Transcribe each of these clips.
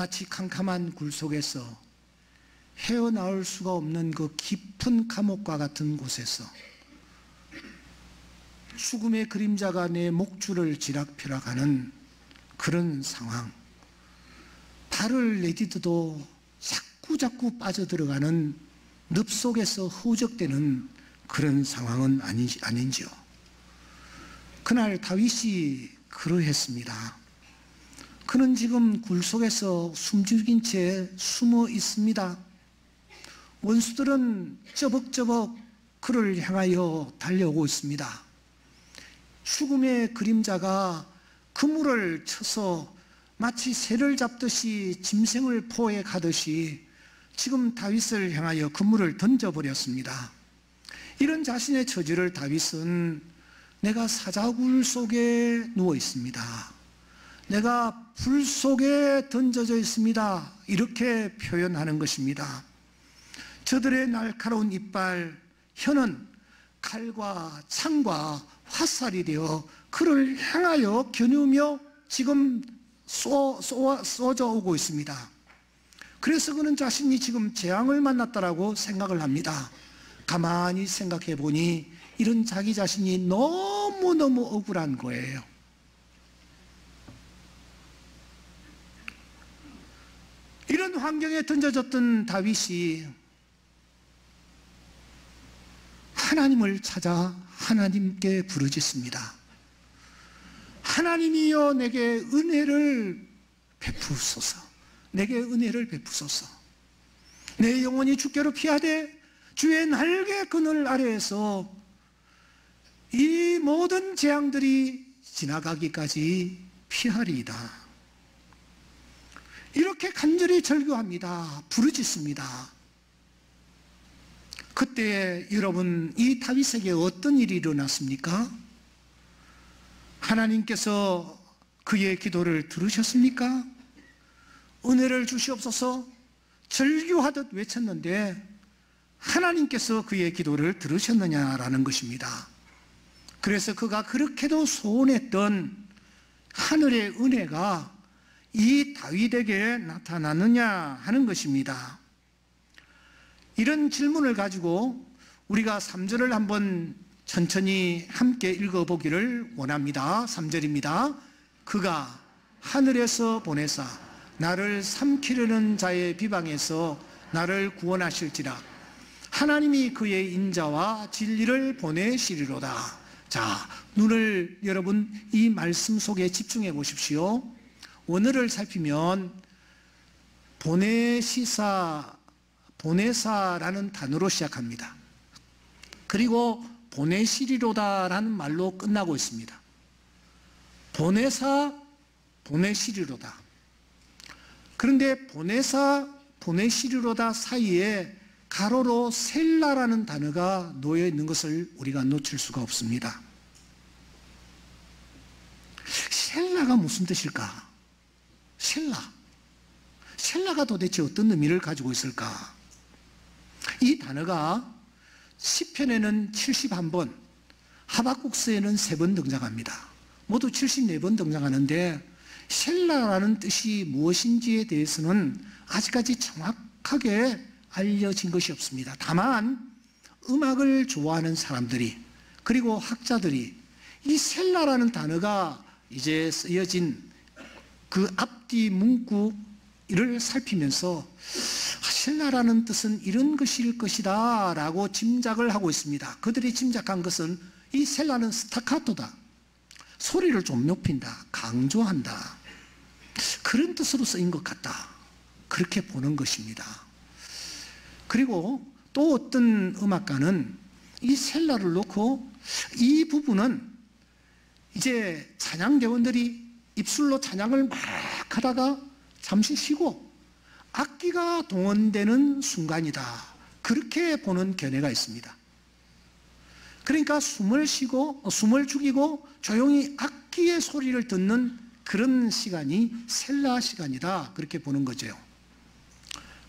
마치 캄캄한 굴 속에서 헤어나올 수가 없는 그 깊은 감옥과 같은 곳에서 죽음의 그림자가 내 목줄을 지락펴락하는 그런 상황, 발을 내디뎌도 자꾸 빠져들어가는 늪 속에서 허우적대는 그런 상황은 아닌지요. 그날 다윗이 그러했습니다. 그는 지금 굴 속에서 숨죽인 채 숨어 있습니다. 원수들은 쩌벅쩌벅 그를 향하여 달려오고 있습니다. 죽음의 그림자가 그물을 쳐서 마치 새를 잡듯이 짐승을 포에 가듯이 지금 다윗을 향하여 그물을 던져버렸습니다. 이런 자신의 처지를 다윗은 내가 사자굴 속에 누워 있습니다, 내가 불 속에 던져져 있습니다, 이렇게 표현하는 것입니다. 저들의 날카로운 이빨, 혀는 칼과 창과 화살이 되어 그를 향하여 겨누며 지금 쏘져 오고 있습니다. 그래서 그는 자신이 지금 재앙을 만났다라고 생각을 합니다. 가만히 생각해 보니 이런 자기 자신이 너무너무 억울한 거예요. 이런 환경에 던져졌던 다윗이 하나님을 찾아 하나님께 부르짖습니다. 하나님이여 내게 은혜를 베푸소서, 내게 은혜를 베푸소서. 내 영혼이 주께로 피하되 주의 날개 그늘 아래에서 이 모든 재앙들이 지나가기까지 피하리이다. 이렇게 간절히 절규합니다. 부르짖습니다. 그때 여러분, 이 다윗에게 어떤 일이 일어났습니까? 하나님께서 그의 기도를 들으셨습니까? 은혜를 주시옵소서 절규하듯 외쳤는데 하나님께서 그의 기도를 들으셨느냐라는 것입니다. 그래서 그가 그렇게도 소원했던 하늘의 은혜가 이 다윗에게 나타나느냐 하는 것입니다. 이런 질문을 가지고 우리가 3절을 한번 천천히 함께 읽어보기를 원합니다. 3절입니다. 그가 하늘에서 보내사 나를 삼키려는 자의 비방에서 나를 구원하실지라. 하나님이 그의 인자와 진리를 보내시리로다. 자, 눈을 여러분 이 말씀 속에 집중해 보십시오. 원어를 살피면 보내사라는 단어로 시작합니다. 그리고 보내시리로다라는 말로 끝나고 있습니다. 보내사, 보내시리로다. 그런데 보내사, 보내시리로다 사이에 가로로 셀라라는 단어가 놓여 있는 것을 우리가 놓칠 수가 없습니다. 셀라가 무슨 뜻일까? 셀라가 도대체 어떤 의미를 가지고 있을까? 이 단어가 시편에는 71번, 하박국서에는 3번 등장합니다. 모두 74번 등장하는데 셀라라는 뜻이 무엇인지에 대해서는 아직까지 정확하게 알려진 것이 없습니다. 다만 음악을 좋아하는 사람들이 그리고 학자들이 이 셀라라는 단어가 이제 쓰여진 그 앞뒤 문구를 살피면서 셀라라는 뜻은 이런 것일 것이다 라고 짐작을 하고 있습니다. 그들이 짐작한 것은 이 셀라는 스타카토다, 소리를 좀 높인다, 강조한다, 그런 뜻으로 쓰인 것 같다, 그렇게 보는 것입니다. 그리고 또 어떤 음악가는 이 셀라를 놓고 이 부분은 이제 찬양대원들이 입술로 찬양을 막 하다가 잠시 쉬고 악기가 동원되는 순간이다, 그렇게 보는 견해가 있습니다. 그러니까 숨을 죽이고 조용히 악기의 소리를 듣는 그런 시간이 셀라 시간이다, 그렇게 보는 거죠.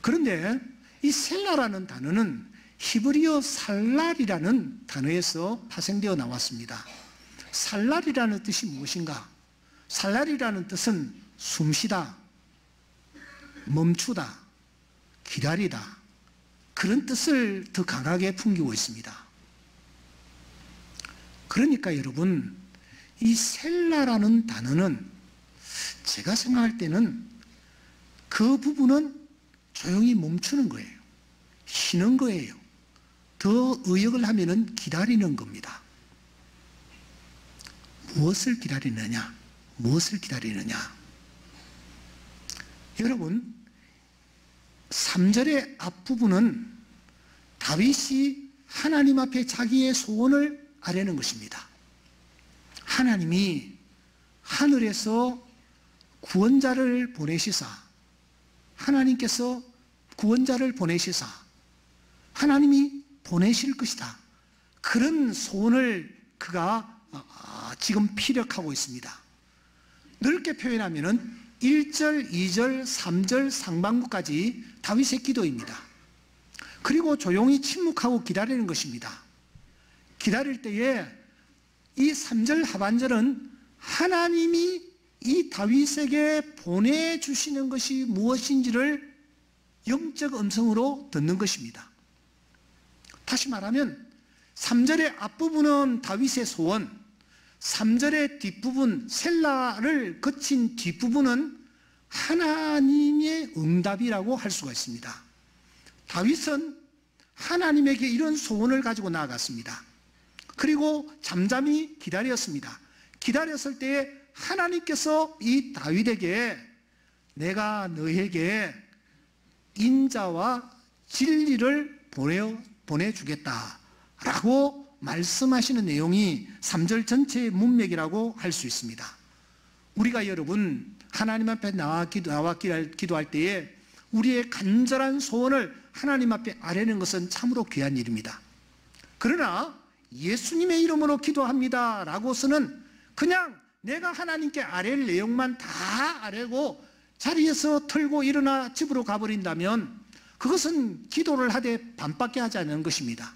그런데 이 셀라라는 단어는 히브리어 살랄이라는 단어에서 파생되어 나왔습니다. 살랄이라는 뜻이 무엇인가? 살랄이라는 뜻은 숨쉬다, 멈추다, 기다리다, 그런 뜻을 더 강하게 풍기고 있습니다. 그러니까 여러분, 이 셀라라는 단어는 제가 생각할 때는 그 부분은 조용히 멈추는 거예요. 쉬는 거예요. 더 의역을 하면은 기다리는 겁니다. 무엇을 기다리느냐? 무엇을 기다리느냐? 여러분, 3절의 앞부분은 다윗이 하나님 앞에 자기의 소원을 아뢰는 것입니다. 하나님이 하늘에서 구원자를 보내시사, 하나님께서 구원자를 보내시사 하나님이 보내실 것이다. 그런 소원을 그가 지금 피력하고 있습니다. 넓게 표현하면은 1절, 2절, 3절 상반부까지 다윗의 기도입니다. 그리고 조용히 침묵하고 기다리는 것입니다. 기다릴 때에 이 3절 하반절은 하나님이 이 다윗에게 보내주시는 것이 무엇인지를 영적 음성으로 듣는 것입니다. 다시 말하면 3절의 앞부분은 다윗의 소원, 3절의 뒷부분, 셀라를 거친 뒷부분은 하나님의 응답이라고 할 수가 있습니다. 다윗은 하나님에게 이런 소원을 가지고 나아갔습니다. 그리고 잠잠히 기다렸습니다. 기다렸을 때에 하나님께서 이 다윗에게 내가 너에게 인자와 진리를 보내주겠다라고 말씀하시는 내용이 3절 전체의 문맥이라고 할 수 있습니다. 우리가 여러분 하나님 앞에 나와 기도할 때에 우리의 간절한 소원을 하나님 앞에 아뢰는 것은 참으로 귀한 일입니다. 그러나 예수님의 이름으로 기도합니다 라고서는 그냥 내가 하나님께 아뢰를 내용만 다 아뢰고 자리에서 털고 일어나 집으로 가버린다면 그것은 기도를 하되 반밖에 하지 않는 것입니다.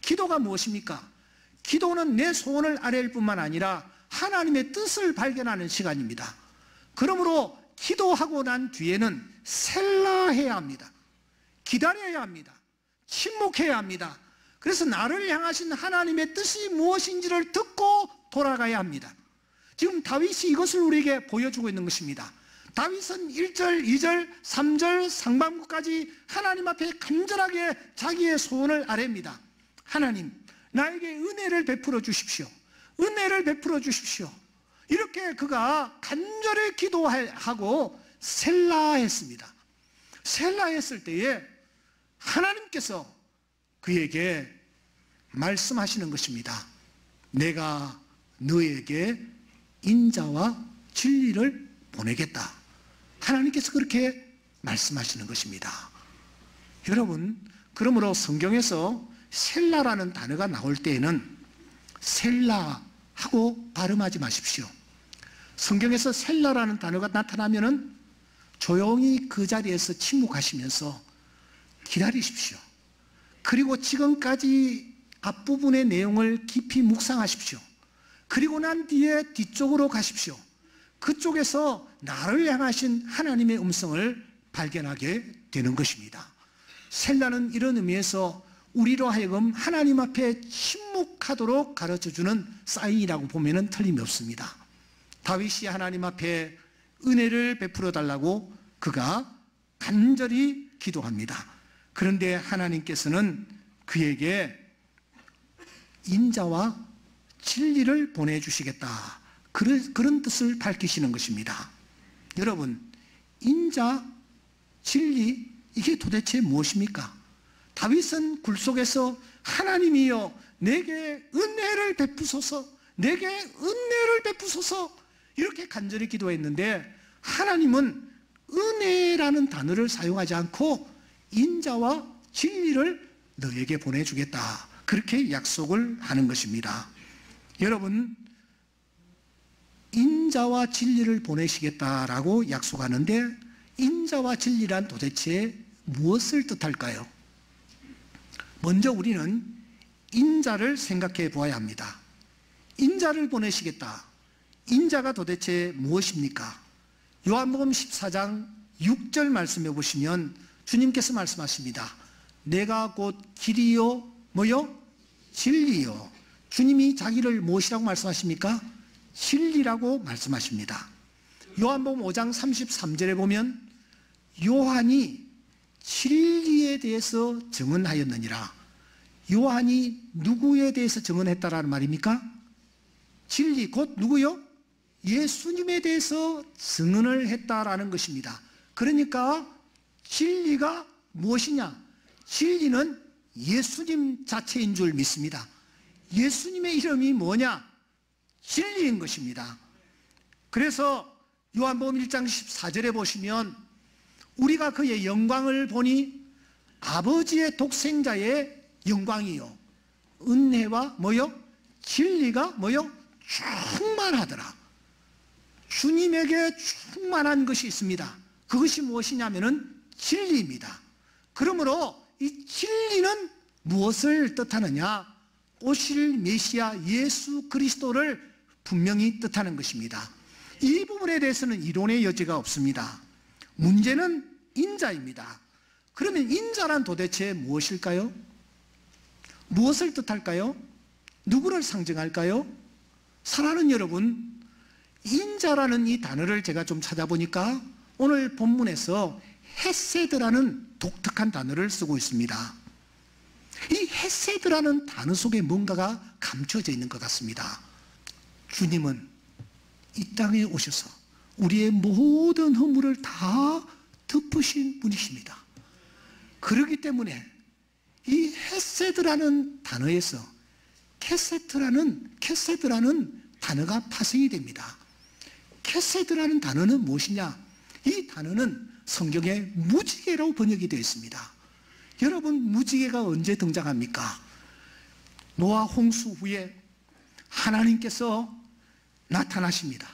기도가 무엇입니까? 기도는 내 소원을 아뢰일 뿐만 아니라 하나님의 뜻을 발견하는 시간입니다. 그러므로 기도하고 난 뒤에는 셀라해야 합니다. 기다려야 합니다. 침묵해야 합니다. 그래서 나를 향하신 하나님의 뜻이 무엇인지를 듣고 돌아가야 합니다. 지금 다윗이 이것을 우리에게 보여주고 있는 것입니다. 다윗은 1절, 2절, 3절 상반부까지 하나님 앞에 간절하게 자기의 소원을 아뢰입니다. 하나님, 나에게 은혜를 베풀어 주십시오. 은혜를 베풀어 주십시오. 이렇게 그가 간절히 기도하고 셀라했습니다. 셀라했을 때에 하나님께서 그에게 말씀하시는 것입니다. 내가 너에게 인자와 진리를 보내겠다. 하나님께서 그렇게 말씀하시는 것입니다. 여러분, 그러므로 성경에서 셀라라는 단어가 나올 때에는 셀라하고 발음하지 마십시오. 성경에서 셀라라는 단어가 나타나면은 조용히 그 자리에서 침묵하시면서 기다리십시오. 그리고 지금까지 앞부분의 내용을 깊이 묵상하십시오. 그리고 난 뒤에 뒤쪽으로 가십시오. 그쪽에서 나를 향하신 하나님의 음성을 발견하게 되는 것입니다. 셀라는 이런 의미에서 우리로 하여금 하나님 앞에 침묵하도록 가르쳐주는 사인이라고 보면 틀림이 없습니다. 다윗이 하나님 앞에 은혜를 베풀어 달라고 그가 간절히 기도합니다. 그런데 하나님께서는 그에게 인자와 진리를 보내주시겠다. 그런 뜻을 밝히시는 것입니다. 여러분, 인자, 진리, 이게 도대체 무엇입니까? 다윗은 굴속에서 하나님이여 내게 은혜를 베푸소서, 내게 은혜를 베푸소서 이렇게 간절히 기도했는데 하나님은 은혜라는 단어를 사용하지 않고 인자와 진리를 너에게 보내주겠다. 그렇게 약속을 하는 것입니다. 여러분, 인자와 진리를 보내시겠다라고 약속하는데 인자와 진리란 도대체 무엇을 뜻할까요? 먼저 우리는 인자를 생각해 보아야 합니다. 인자를 보내시겠다. 인자가 도대체 무엇입니까? 요한복음 14장 6절 말씀해 보시면 주님께서 말씀하십니다. 내가 곧 길이요 뭐요? 진리요. 주님이 자기를 무엇이라고 말씀하십니까? 진리라고 말씀하십니다. 요한복음 5장 33절에 보면 요한이 진리에 대해서 증언하였느니라. 요한이 누구에 대해서 증언했다라는 말입니까? 진리 곧 누구요? 예수님에 대해서 증언을 했다라는 것입니다. 그러니까 진리가 무엇이냐? 진리는 예수님 자체인 줄 믿습니다. 예수님의 이름이 뭐냐? 진리인 것입니다. 그래서 요한복음 1장 14절에 보시면 우리가 그의 영광을 보니 아버지의 독생자의 영광이요 은혜와 뭐요? 진리가 뭐요? 충만하더라. 주님에게 충만한 것이 있습니다. 그것이 무엇이냐면은 진리입니다. 그러므로 이 진리는 무엇을 뜻하느냐? 오실 메시아 예수 그리스도를 분명히 뜻하는 것입니다. 이 부분에 대해서는 이론의 여지가 없습니다. 문제는 인자입니다. 그러면 인자란 도대체 무엇일까요? 무엇을 뜻할까요? 누구를 상징할까요? 사랑하는 여러분, 인자라는 이 단어를 제가 좀 찾아보니까 오늘 본문에서 헤세드라는 독특한 단어를 쓰고 있습니다. 이 헤세드라는 단어 속에 뭔가가 감춰져 있는 것 같습니다. 주님은 이 땅에 오셔서 우리의 모든 허물을 다 덮으신 분이십니다. 그렇기 때문에 이 헤세드라는 단어에서 캐세드라는 단어가 파생이 됩니다. 캐세드라는 단어는 무엇이냐? 이 단어는 성경에 무지개로 번역이 되어 있습니다. 여러분, 무지개가 언제 등장합니까? 노아 홍수 후에 하나님께서 나타나십니다.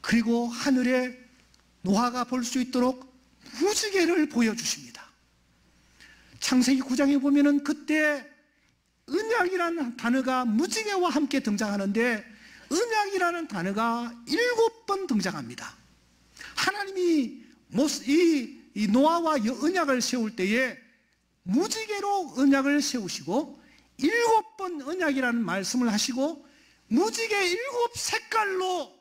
그리고 하늘에 노아가 볼 수 있도록 무지개를 보여주십니다. 창세기 9장에 보면은 그때 언약이라는 단어가 무지개와 함께 등장하는데 언약이라는 단어가 7번 등장합니다. 하나님이 이 노아와 언약을 세울 때에 무지개로 언약을 세우시고 7번 언약이라는 말씀을 하시고 무지개 7색깔로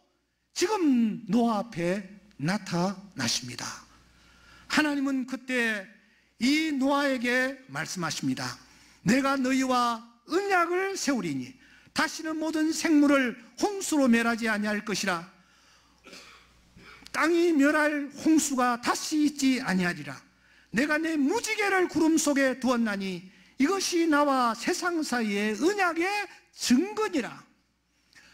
지금 노아 앞에 나타나십니다. 하나님은 그때 이 노아에게 말씀하십니다. 내가 너희와 언약을 세우리니 다시는 모든 생물을 홍수로 멸하지 아니할 것이라. 땅이 멸할 홍수가 다시 있지 아니하리라. 내가 내 무지개를 구름 속에 두었나니 이것이 나와 세상 사이의 언약의 증거니라.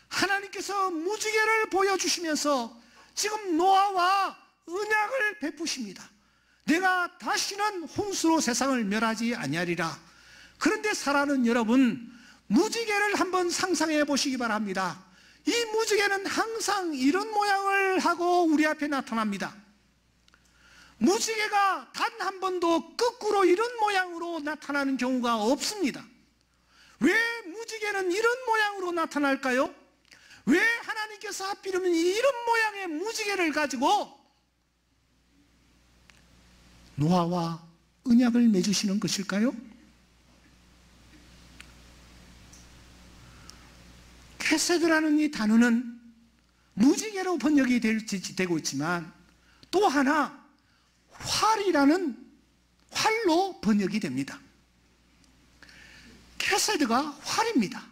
하나님께서 무지개를 보여주시면서 지금 노아와 언약을 베푸십니다. 내가 다시는 홍수로 세상을 멸하지 아니하리라. 그런데 사랑하는 여러분, 무지개를 한번 상상해 보시기 바랍니다. 이 무지개는 항상 이런 모양을 하고 우리 앞에 나타납니다. 무지개가 단 한 번도 거꾸로 이런 모양으로 나타나는 경우가 없습니다. 왜 무지개는 이런 모양으로 나타날까요? 왜 하나님께서 하필이면 이런 모양의 무지개를 가지고 노아와 언약을 맺으시는 것일까요? 캐세드라는 이 단어는 무지개로 번역이 되고 있지만 또 하나 활로 번역이 됩니다. 캐세드가 활입니다.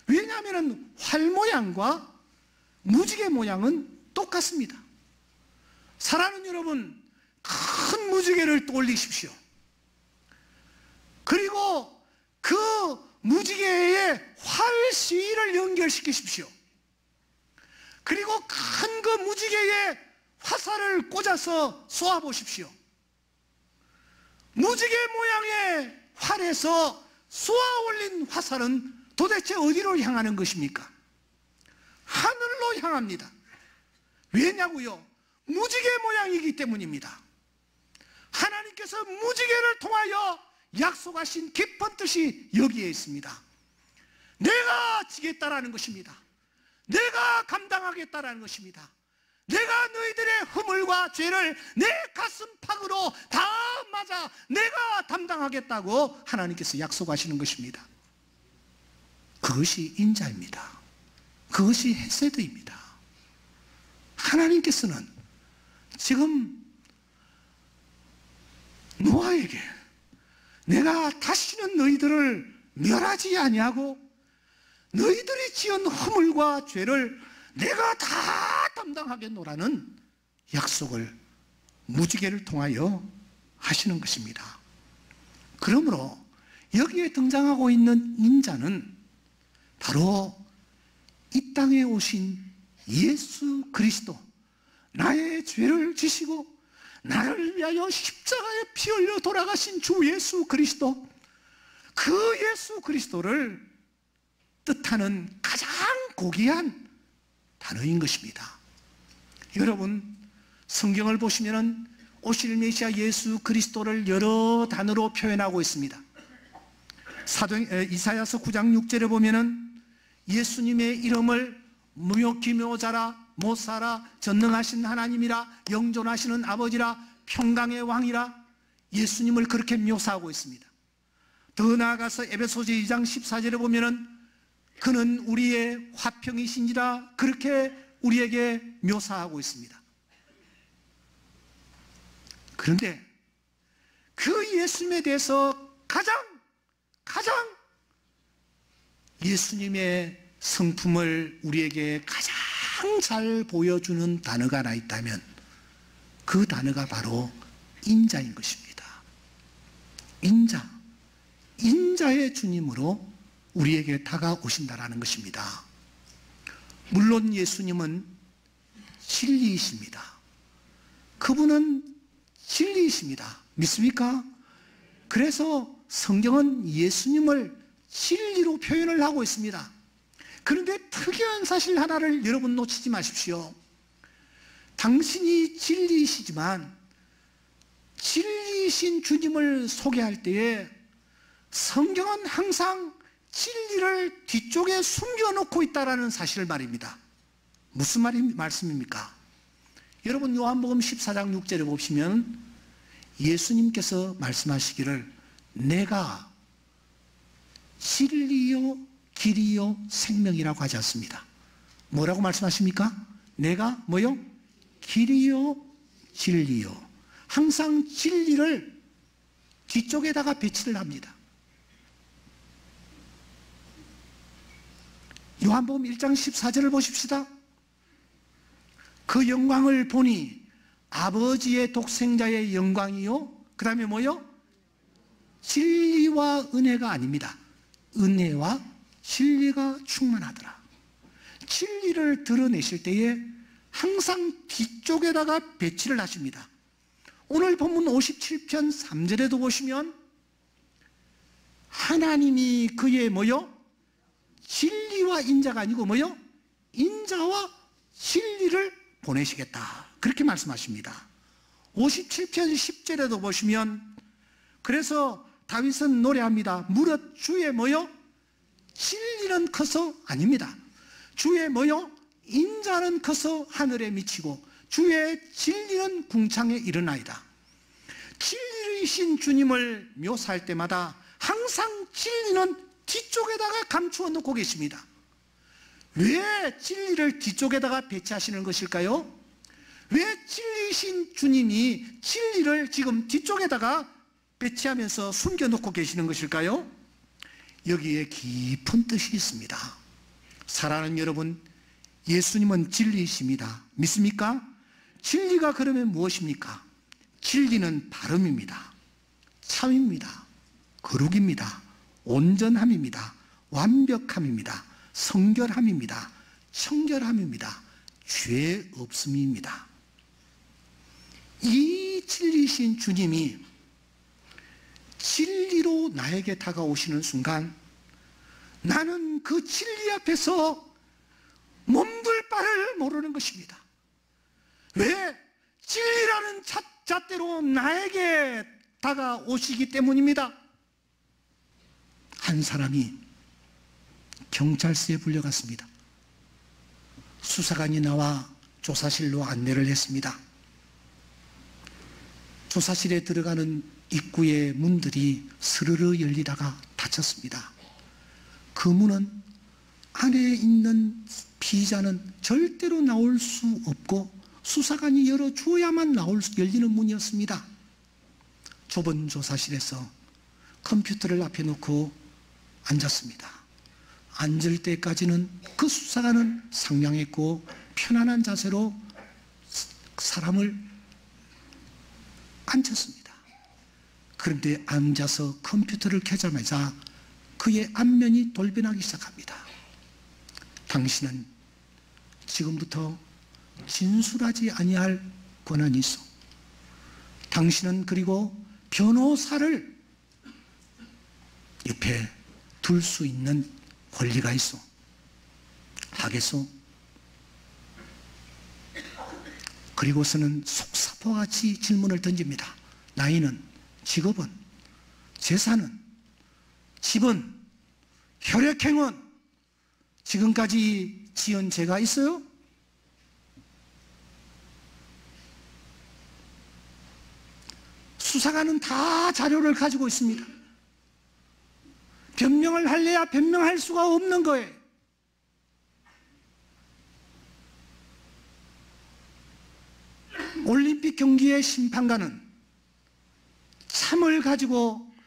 왜냐하면 활 모양과 무지개 모양은 똑같습니다. 사랑하는 여러분, 큰 무지개를 떠올리십시오. 그리고 그 무지개에 활 시위를 연결시키십시오. 그리고 큰 그 무지개에 화살을 꽂아서 쏘아보십시오. 무지개 모양의 활에서 쏘아올린 화살은 도대체 어디로 향하는 것입니까? 하늘로 향합니다. 왜냐고요? 무지개 모양이기 때문입니다. 하나님께서 무지개를 통하여 약속하신 깊은 뜻이 여기에 있습니다. 내가 지겠다라는 것입니다. 내가 감당하겠다라는 것입니다. 내가 너희들의 허물과 죄를 내 가슴팍으로 다 맞아 내가 담당하겠다고 하나님께서 약속하시는 것입니다. 그것이 인자입니다. 그것이 헤세드입니다. 하나님께서는 지금 노아에게 내가 다시는 너희들을 멸하지 아니하고 너희들이 지은 허물과 죄를 내가 다 담당하겠노라는 약속을 무지개를 통하여 하시는 것입니다. 그러므로 여기에 등장하고 있는 인자는 바로 이 땅에 오신 예수 그리스도, 나의 죄를 지시고 나를 위하여 십자가에 피 흘려 돌아가신 주 예수 그리스도, 그 예수 그리스도를 뜻하는 가장 고귀한 단어인 것입니다. 여러분, 성경을 보시면 오실 메시아 예수 그리스도를 여러 단어로 표현하고 있습니다. 이사야서 9장 6절에 보면은 예수님의 이름을 무욕기묘자라, 못사라, 전능하신 하나님이라, 영존하시는 아버지라, 평강의 왕이라, 예수님을 그렇게 묘사하고 있습니다. 더 나아가서 에베소서 2장 14절에 보면은 그는 우리의 화평이신지라, 그렇게 우리에게 묘사하고 있습니다. 그런데 그 예수님에 대해서 가장 예수님의 성품을 우리에게 가장 잘 보여주는 단어가 하나 있다면 그 단어가 바로 인자인 것입니다. 인자의 주님으로 우리에게 다가오신다라는 것입니다. 물론 예수님은 진리이십니다. 그분은 진리이십니다. 믿습니까? 그래서 성경은 예수님을 진리로 표현을 하고 있습니다. 그런데 특이한 사실 하나를 여러분 놓치지 마십시오. 당신이 진리이시지만 진리이신 주님을 소개할 때에 성경은 항상 진리를 뒤쪽에 숨겨놓고 있다는 사실을 말입니다. 무슨 말씀입니까? 여러분, 요한복음 14장 6절에 보시면 예수님께서 말씀하시기를 내가 진리요 길이요 생명이라고 하지 않습니다. 뭐라고 말씀하십니까? 내가 뭐요? 길이요 진리요. 항상 진리를 뒤쪽에다가 배치를 합니다. 요한복음 1장 14절을 보십시다. 그 영광을 보니 아버지의 독생자의 영광이요, 그 다음에 뭐요? 진리와 은혜가 아닙니다. 은혜와 진리가 충만하더라. 진리를 드러내실 때에 항상 뒤쪽에다가 배치를 하십니다. 오늘 본문 57편 3절에도 보시면 하나님이 그의 뭐요? 진리와 인자가 아니고 뭐요? 인자와 진리를 보내시겠다, 그렇게 말씀하십니다. 57편 10절에도 보시면 그래서 다윗은 노래합니다. 무릇 주의 뭐요? 진리는 커서 아닙니다. 주의 뭐요? 인자는 커서 하늘에 미치고 주의 진리는 궁창에 이르나이다. 진리이신 주님을 묘사할 때마다 항상 진리는 뒤쪽에다가 감추어 놓고 계십니다. 왜 진리를 뒤쪽에다가 배치하시는 것일까요? 왜 진리이신 주님이 진리를 지금 뒤쪽에다가 배치하면서 숨겨놓고 계시는 것일까요? 여기에 깊은 뜻이 있습니다. 사랑하는 여러분, 예수님은 진리이십니다. 믿습니까? 진리가 그러면 무엇입니까? 진리는 바름입니다. 참입니다. 거룩입니다. 온전함입니다. 완벽함입니다. 성결함입니다. 청결함입니다. 죄 없음입니다. 이 진리이신 주님이 진리로 나에게 다가오시는 순간 나는 그 진리 앞에서 몸둘 바를 모르는 것입니다. 왜? 진리라는 잣대로 나에게 다가오시기 때문입니다. 한 사람이 경찰서에 불려갔습니다. 수사관이 나와 조사실로 안내를 했습니다. 조사실에 들어가는 입구의 문들이 스르르 열리다가 닫혔습니다. 그 문은 안에 있는 피의자는 절대로 나올 수 없고 수사관이 열어줘야만 열리는 문이었습니다. 좁은 조사실에서 컴퓨터를 앞에 놓고 앉았습니다. 앉을 때까지는 그 수사관은 상냥했고 편안한 자세로 사람을 앉혔습니다. 그런데 앉아서 컴퓨터를 켜자마자 그의 안면이 돌변하기 시작합니다. 당신은 지금부터 진술하지 아니할 권한이 있어. 당신은 그리고 변호사를 옆에 둘 수 있는 권리가 있어. 하겠소? 그리고서는 속사포와 같이 질문을 던집니다. 나이는, 직업은, 재산은, 집은, 혈액형은, 지금까지 지은 죄가 있어요? 수사관은 다 자료를 가지고 있습니다. 변명을 할래야 변명할 수가 없는 거예요. 올림픽 경기의 심판관은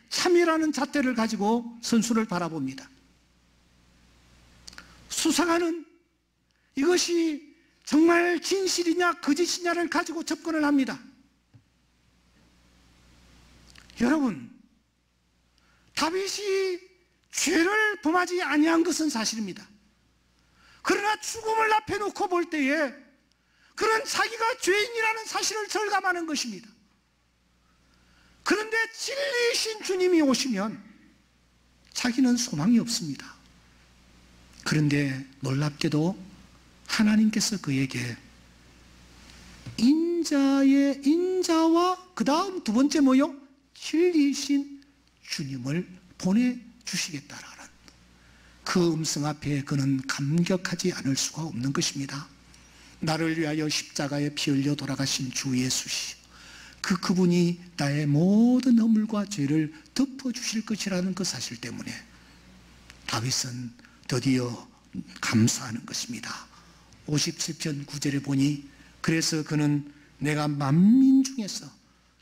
참이라는 잣대를 가지고 선수를 바라봅니다. 수사관은 이것이 정말 진실이냐 거짓이냐를 가지고 접근을 합니다. 여러분, 다윗이 죄를 범하지 아니한 것은 사실입니다. 그러나 죽음을 앞에 놓고 볼 때에 그는 자기가 죄인이라는 사실을 절감하는 것입니다. 그런데 진리이신 주님이 오시면 자기는 소망이 없습니다. 그런데 놀랍게도 하나님께서 그에게 인자와 그 다음 두 번째 뭐요? 진리이신 주님을 보내주시겠다라는 그 음성 앞에 그는 감격하지 않을 수가 없는 것입니다. 나를 위하여 십자가에 피 흘려 돌아가신 주 예수시오. 그분이 나의 모든 허물과 죄를 덮어주실 것이라는 그 사실 때문에 다윗은 드디어 감사하는 것입니다. 57편 9절에 보니 그래서 그는 내가 만민 중에서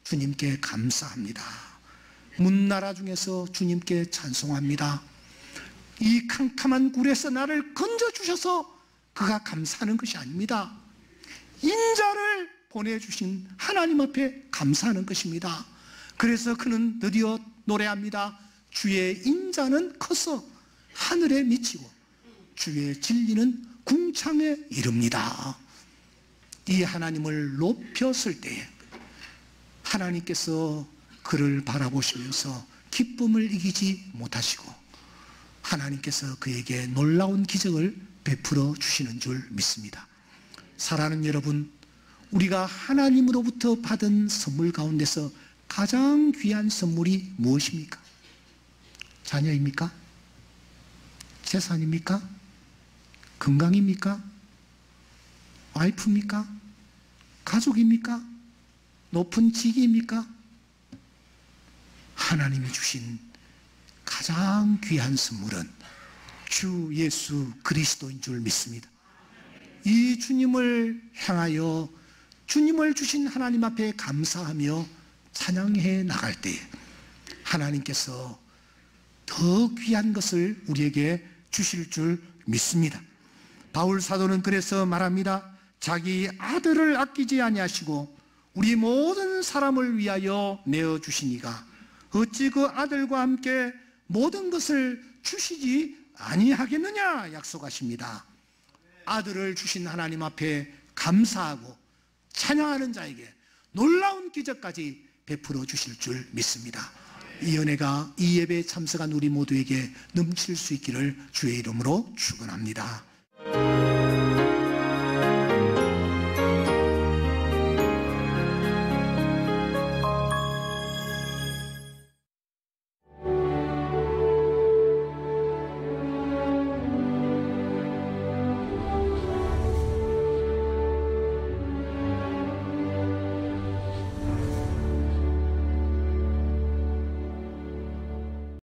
주님께 감사합니다. 문나라 중에서 주님께 찬송합니다. 이 캄캄한 굴에서 나를 건져주셔서 그가 감사하는 것이 아닙니다. 인자를 보내주신 하나님 앞에 감사하는 것입니다. 그래서 그는 드디어 노래합니다. 주의 인자는 커서 하늘에 미치고 주의 진리는 궁창에 이릅니다. 이 하나님을 높였을 때에 하나님께서 그를 바라보시면서 기쁨을 이기지 못하시고 하나님께서 그에게 놀라운 기적을 베풀어 주시는 줄 믿습니다. 사랑하는 여러분, 우리가 하나님으로부터 받은 선물 가운데서 가장 귀한 선물이 무엇입니까? 자녀입니까? 재산입니까? 건강입니까? 와이프입니까? 가족입니까? 높은 직위입니까? 하나님이 주신 가장 귀한 선물은 주 예수 그리스도인 줄 믿습니다. 이 주님을 향하여 주님을 주신 하나님 앞에 감사하며 찬양해 나갈 때에 하나님께서 더 귀한 것을 우리에게 주실 줄 믿습니다. 바울 사도는 그래서 말합니다. 자기 아들을 아끼지 아니하시고 우리 모든 사람을 위하여 내어주시니가 어찌 그 아들과 함께 모든 것을 주시지 아니하겠느냐 약속하십니다. 아들을 주신 하나님 앞에 감사하고 찬양하는 자에게 놀라운 기적까지 베풀어 주실 줄 믿습니다. 이 은혜가 이 예배에 참석한 우리 모두에게 넘칠 수 있기를 주의 이름으로 축원합니다.